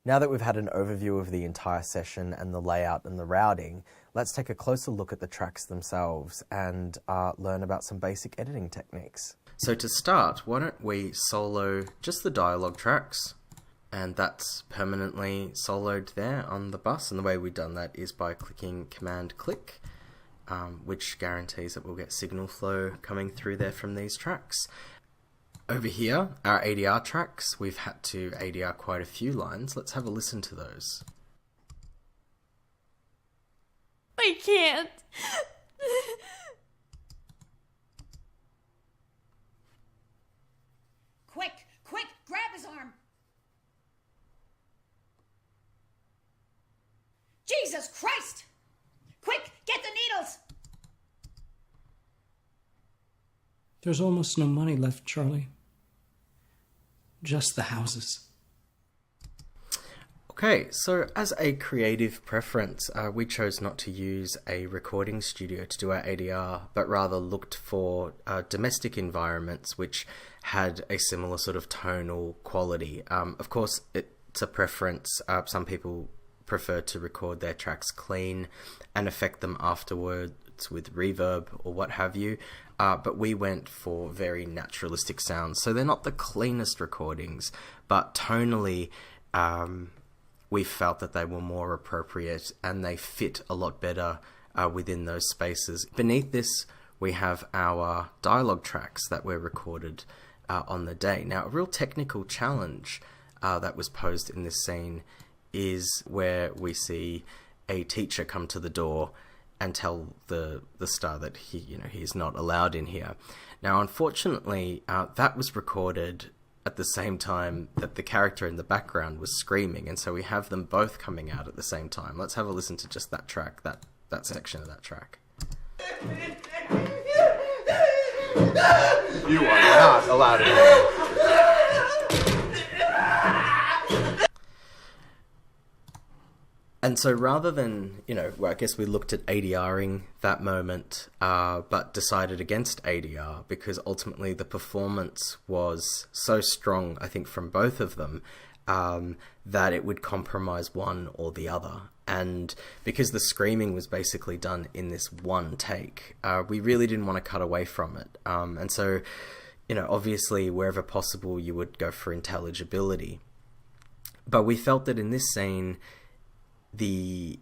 Now that we've had an overview of the entire session and the layout and the routing, let's take a closer look at the tracks themselves and learn about some basic editing techniques. So to start, why don't we solo just the dialogue tracks? And that's permanently soloed there on the bus. And the way we've done that is by clicking Command-click, which guarantees that we'll get signal flow coming through there from these tracks. Over here, our ADR tracks, we've had to ADR quite a few lines. Let's have a listen to those. I can't. Quick, grab his arm. Jesus Christ! Quick, get the needles! There's almost no money left, Charlie. Just the houses. Okay, so as a creative preference, we chose not to use a recording studio to do our ADR, but rather looked for domestic environments which had a similar sort of tonal quality. Of course, it's a preference. Some people prefer to record their tracks clean and affect them afterwards with reverb or what have you. But we went for very naturalistic sounds. So they're not the cleanest recordings, but tonally, we felt that they were more appropriate and they fit a lot better within those spaces. Beneath this, we have our dialogue tracks that were recorded on the day. Now, a real technical challenge that was posed in this scene is where we see a teacher come to the door and tell the star that he's not allowed in here. Now, unfortunately, that was recorded at the same time that the character in the background was screaming, and so we have them both coming out at the same time. Let's have a listen to just that track, that section of that track. You are not allowed in. And so rather than, I guess we looked at ADRing that moment, but decided against ADR because ultimately the performance was so strong, I think, from both of them, that it would compromise one or the other. And because the screaming was basically done in this one take, we really didn't want to cut away from it. And so, obviously wherever possible you would go for intelligibility. But we felt that in this scene, the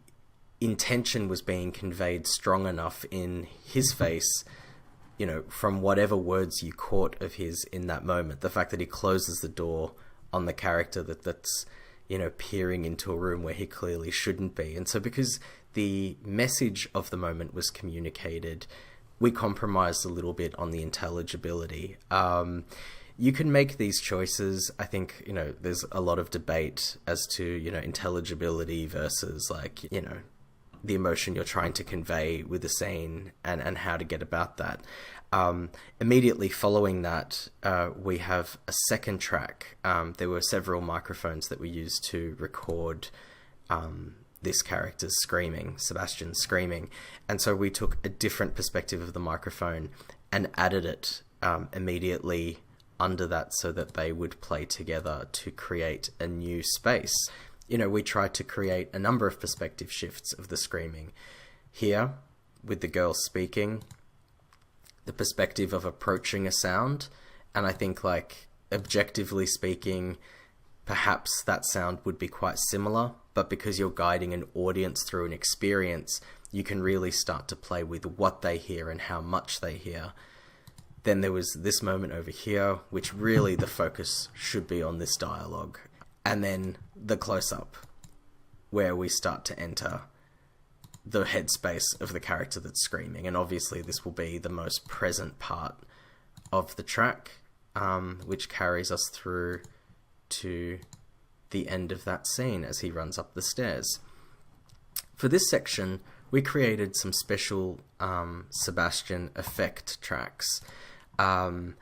intention was being conveyed strong enough in his face, from whatever words you caught of his in that moment. The fact that he closes the door on the character that's peering into a room where he clearly shouldn't be. And so because the message of the moment was communicated, we compromised a little bit on the intelligibility. You can make these choices. I think, there's a lot of debate as to, intelligibility versus the emotion you're trying to convey with the scene and how to get about that. Immediately following that, we have a second track. There were several microphones that we used to record this character's screaming, Sebastian's screaming. And so we took a different perspective of the microphone and added it immediately under that so that they would play together to create a new space. We tried to create a number of perspective shifts of the screaming. Here, with the girl speaking, the perspective of approaching a sound, and I think objectively speaking, perhaps that sound would be quite similar, but because you're guiding an audience through an experience, you can really start to play with what they hear and how much they hear. Then there was this moment over here, which really the focus should be on this dialogue. And then the close-up, where we start to enter the headspace of the character that's screaming. And obviously this will be the most present part of the track, which carries us through to the end of that scene as he runs up the stairs. For this section, we created some special Sebastian effect tracks. And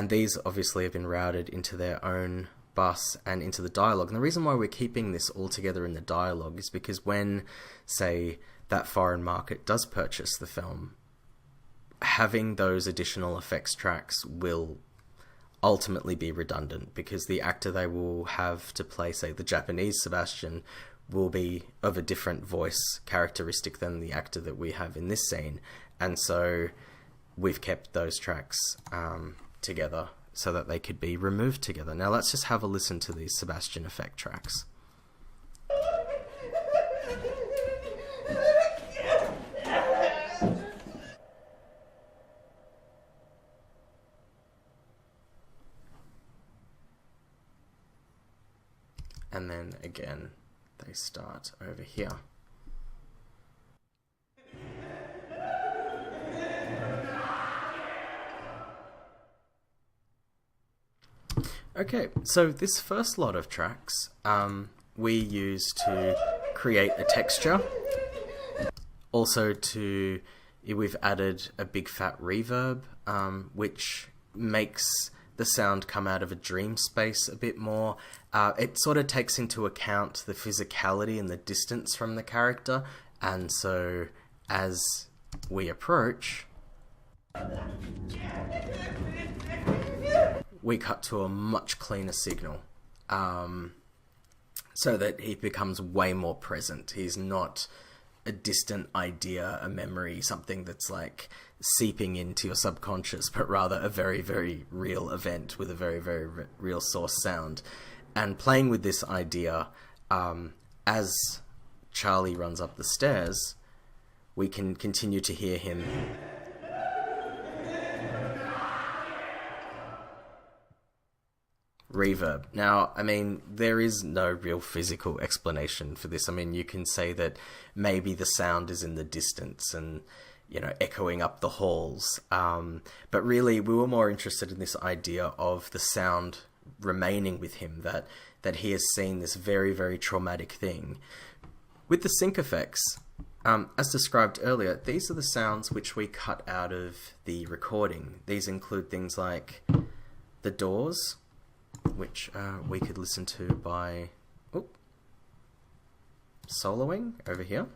these obviously have been routed into their own bus and into the dialogue. And the reason why we're keeping this all together in the dialogue is because when, say, that foreign market does purchase the film, having those additional effects tracks will ultimately be redundant, because the actor they will have to play, say, the Japanese Sebastian will be of a different voice characteristic than the actor that we have in this scene. And so we've kept those tracks together so that they could be removed together. Now let's just have a listen to these Sebastian effect tracks. And then again, they start over here. Okay, so this first lot of tracks we use to create a texture. Also we've added a big fat reverb, which makes the sound come out of a dream space a bit more. It sort of takes into account the physicality and the distance from the character, and so as we approach, we cut to a much cleaner signal, so that he becomes way more present. He's not a distant idea, a memory, something that's like seeping into your subconscious, but rather a very, very real event with a very, very real source sound. And playing with this idea, as Charlie runs up the stairs, we can continue to hear him reverb. Now, I mean, there is no real physical explanation for this. I mean, you can say that maybe the sound is in the distance and, you know, echoing up the halls. But really, we were more interested in this idea of the sound remaining with him, that he has seen this very, very traumatic thing. With the sync effects, as described earlier, these are the sounds which we cut out of the recording. These include things like the doors, which we could listen to by soloing over here.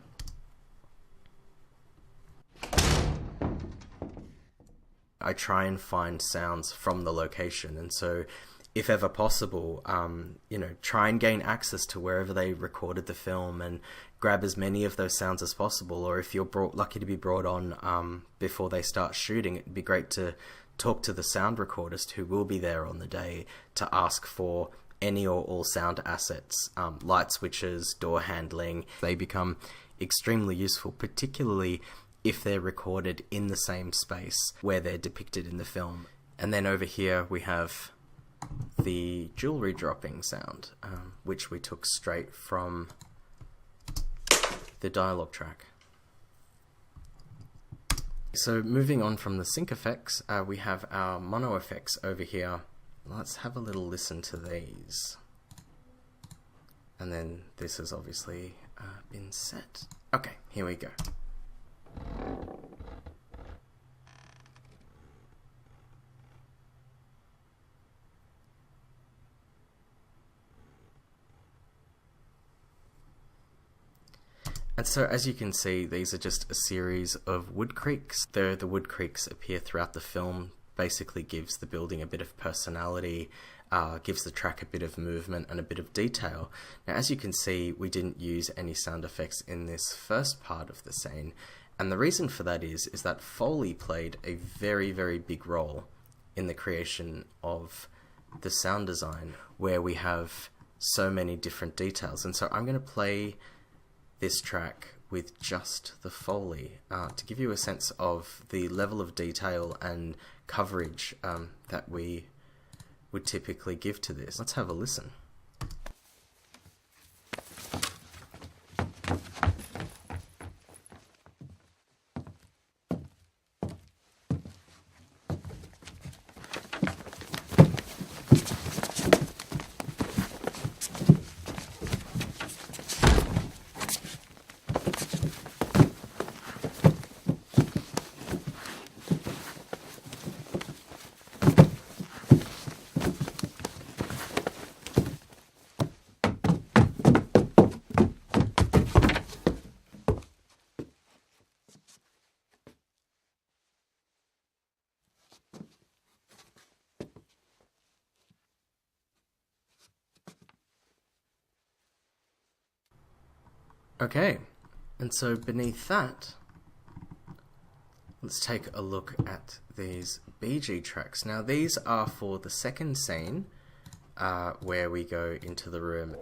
I try and find sounds from the location, and so if ever possible, try and gain access to wherever they recorded the film and grab as many of those sounds as possible. Or if you're lucky to be brought on before they start shooting, it'd be great to talk to the sound recordist who will be there on the day to ask for any or all sound assets, light switches, door handling. They become extremely useful, particularly if they're recorded in the same space where they're depicted in the film. And then over here we have the jewelry dropping sound, which we took straight from the dialogue track. So moving on from the sync effects, we have our mono effects over here. Let's have a little listen to these. And then this has obviously been set. Okay, here we go. And so as you can see, these are just a series of wood creaks. The wood creaks appear throughout the film, basically gives the building a bit of personality, gives the track a bit of movement and a bit of detail. Now as you can see, we didn't use any sound effects in this first part of the scene, and the reason for that is that Foley played a very, very big role in the creation of the sound design, where we have so many different details. And so I'm going to play this track with just the Foley to give you a sense of the level of detail and coverage that we would typically give to this. Let's have a listen. Okay, and so beneath that, let's take a look at these BG tracks. Now these are for the second scene, where we go into the room.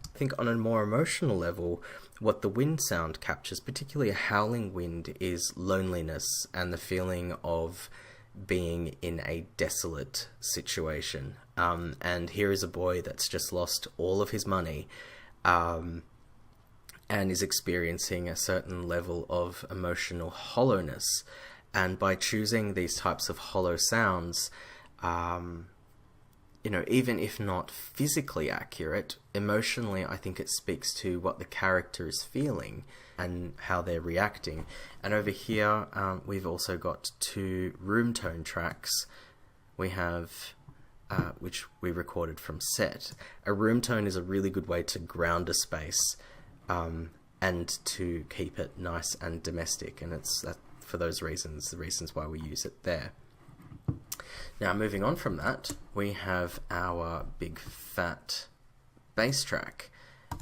I think on a more emotional level, what the wind sound captures, particularly a howling wind, is loneliness and the feeling of being in a desolate situation. And here is a boy that's just lost all of his money, and is experiencing a certain level of emotional hollowness. And by choosing these types of hollow sounds, you know, even if not physically accurate, emotionally I think it speaks to what the character is feeling and how they're reacting. And over here we've also got 2 room tone tracks. We have, which we recorded from set. A room tone is a really good way to ground a space and to keep it nice and domestic, and it's for those reasons, the reasons why we use it there. Now moving on from that, we have our big fat bass track,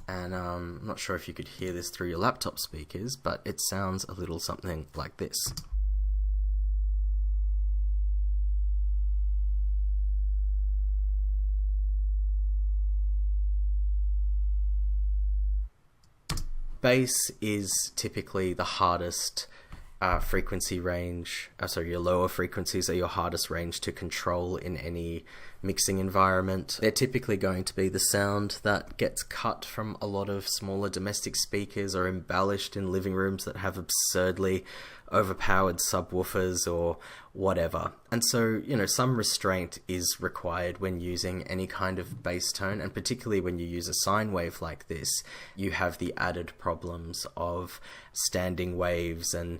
and I'm not sure if you could hear this through your laptop speakers, but it sounds a little something like this. Bass is typically the hardest frequency range, your lower frequencies are your hardest range to control in any mixing environment. They're typically going to be the sound that gets cut from a lot of smaller domestic speakers or embellished in living rooms that have absurdly overpowered subwoofers or whatever. And so, you know, some restraint is required when using any kind of bass tone, and particularly when you use a sine wave like this, you have the added problems of standing waves and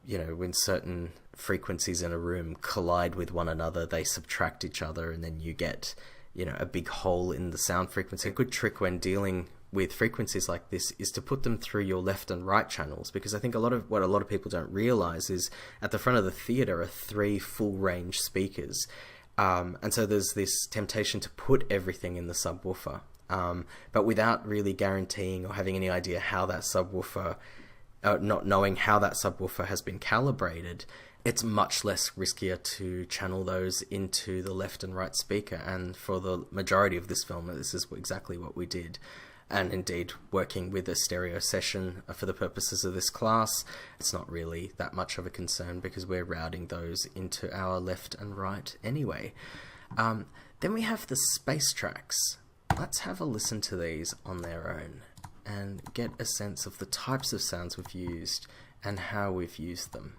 you know, when certain frequencies in a room collide with one another, they subtract each other, and then you get, you know, a big hole in the sound frequency. A good trick when dealing with frequencies like this is to put them through your left and right channels, because I think what a lot of people don't realize is at the front of the theater are 3 full range speakers, and so there's this temptation to put everything in the subwoofer, but without really guaranteeing or having any idea how that subwoofer, not knowing how that subwoofer has been calibrated, it's much less riskier to channel those into the left and right speaker. And for the majority of this film, this is exactly what we did. And indeed, working with a stereo session for the purposes of this class, it's not really that much of a concern because we're routing those into our left and right anyway. Then we have the space tracks. Let's have a listen to these on their own and get a sense of the types of sounds we've used and how we've used them.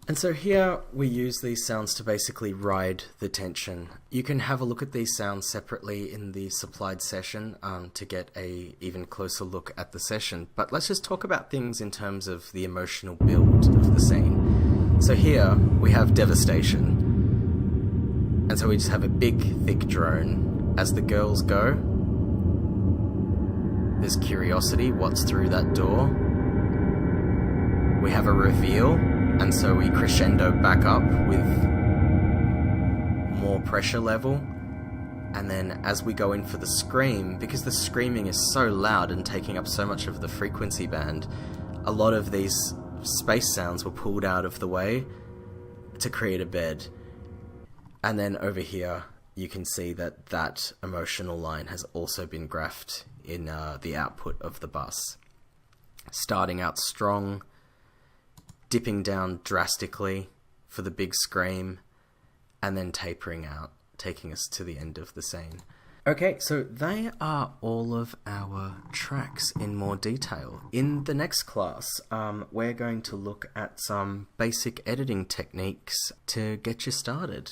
And so here we use these sounds to basically ride the tension. You can have a look at these sounds separately in the supplied session to get a even closer look at the session. But let's just talk about things in terms of the emotional build of the scene. So here we have devastation. And so we just have a big, thick drone. As the girls go, there's curiosity, what's through that door? We have a reveal. And so we crescendo back up with more pressure level. And then as we go in for the scream, because the screaming is so loud and taking up so much of the frequency band, a lot of these space sounds were pulled out of the way to create a bed. And then over here, you can see that that emotional line has also been graphed in the output of the bus. Starting out strong, dipping down drastically for the big scream, and then tapering out, taking us to the end of the scene. Okay, so they are all of our tracks in more detail. In the next class, we're going to look at some basic editing techniques to get you started.